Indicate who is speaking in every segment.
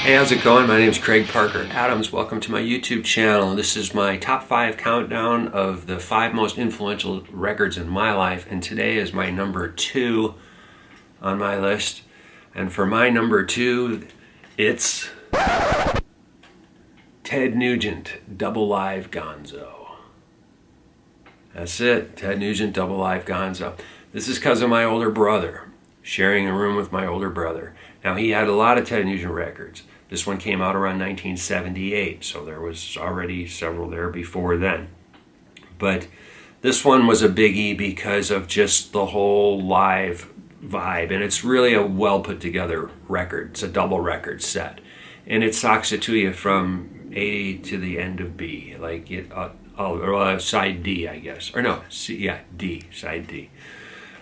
Speaker 1: Hey, how's it going? My name is Craig Parker Adams. Welcome to my YouTube channel. This is my top 5 countdown of the 5 most influential records in my life, and today is my number 2 on my list. And for my number 2, it's Ted Nugent, Double Live Gonzo. That's it, Ted Nugent, Double Live Gonzo. This is because of my older brother, sharing a room with my older brother. Now, he had a lot of Ted Nugent records. This one came out around 1978, so there was already several there before then. But this one was a biggie because of just the whole live vibe, and it's really a well put together record. It's a double record set, and it socks it to you from A to the end of B, like side D, I guess, or no, C, yeah, D, side D,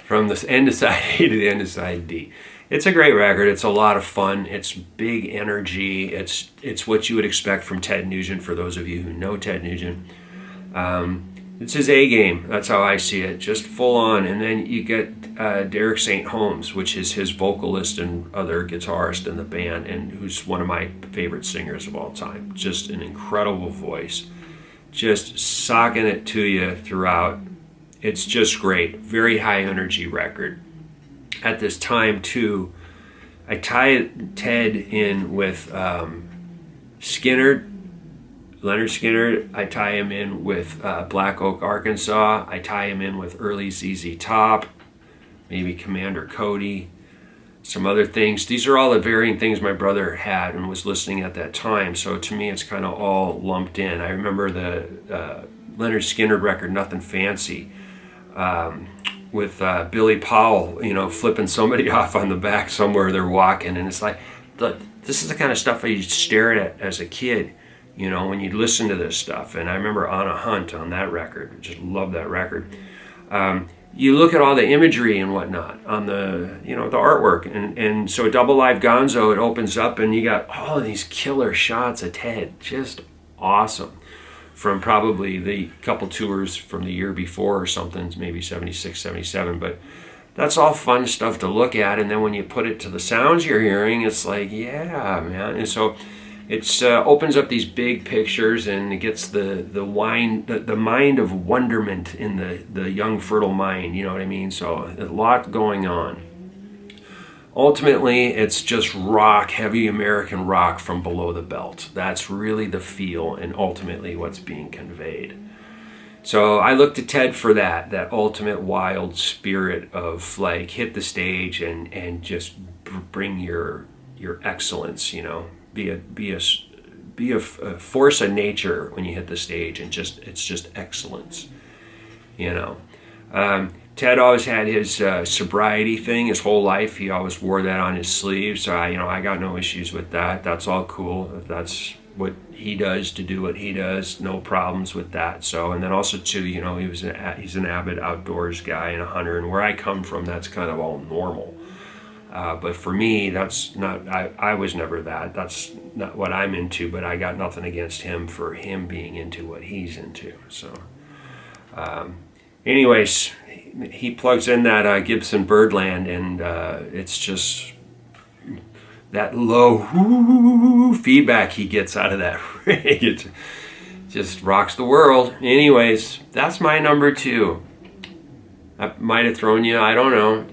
Speaker 1: from the end of side A to the end of side D. It's a great record. It's a lot of fun. It's big energy. It's what you would expect from Ted Nugent, for those of you who know Ted Nugent. It's his A game. That's how I see it. Just full on. And then you get Derek St. Holmes, which is his vocalist and other guitarist in the band, and who's one of my favorite singers of all time. Just an incredible voice. Just socking it to you throughout. It's just great. Very high energy record. At this time, too, I tie Ted in with Skynyrd, Lynyrd Skynyrd. I tie him in with Black Oak, Arkansas. I tie him in with early ZZ Top, maybe Commander Cody, some other things. These are all the varying things my brother had and was listening at that time. So to me, it's kind of all lumped in. I remember the Lynyrd Skynyrd record, Nothing Fancy, with Billy Powell, flipping somebody off on the back somewhere they're walking. And it's like, this is the kind of stuff I used to stare at as a kid, when you'd listen to this stuff. And I remember On a Hunt on that record. Just love that record. You look at all the imagery and whatnot on the, the artwork. And so Double Live Gonzo, it opens up and you got all of these killer shots of Ted. Just awesome. From probably the couple tours from the year before or something, maybe 76, 77. But that's all fun stuff to look at. And then when you put it to the sounds you're hearing, it's like, yeah, man. And so it opens up these big pictures, and it gets the mind of wonderment in the young, fertile mind. You know what I mean? So a lot going on. Ultimately, it's just rock, heavy American rock from below the belt. That's really the feel and ultimately what's being conveyed. So I look to Ted for that ultimate wild spirit of like hit the stage and just bring your excellence, be a force of nature when you hit the stage, and it's just excellence, Ted always had his sobriety thing his whole life. He always wore that on his sleeve. So I got no issues with that. That's all cool. If that's what he does to do what he does, no problems with that. So, and then also too, he's an avid outdoors guy and a hunter. And where I come from, that's kind of all normal. But for me, that's not. I was never that. That's not what I'm into. But I got nothing against him for him being into what he's into. So, anyways. He plugs in that Gibson Birdland, and it's just that low feedback he gets out of that rig. It just rocks the world. Anyways, that's my number 2. I might have thrown you, I don't know.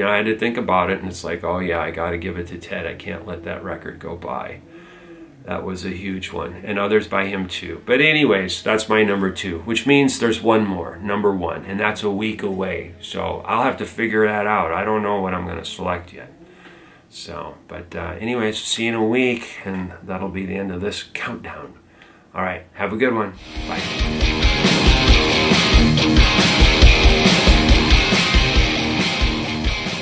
Speaker 1: I had to think about it, and it's like, oh yeah, I got to give it to Ted. I can't let that record go by. That was a huge one, and others by him too. But anyways, that's my number 2, which means there's one more, number 1, and that's a week away. So I'll have to figure that out. I don't know what I'm going to select yet. So, but anyways, see you in a week, and that'll be the end of this countdown. All right, have a good one. Bye.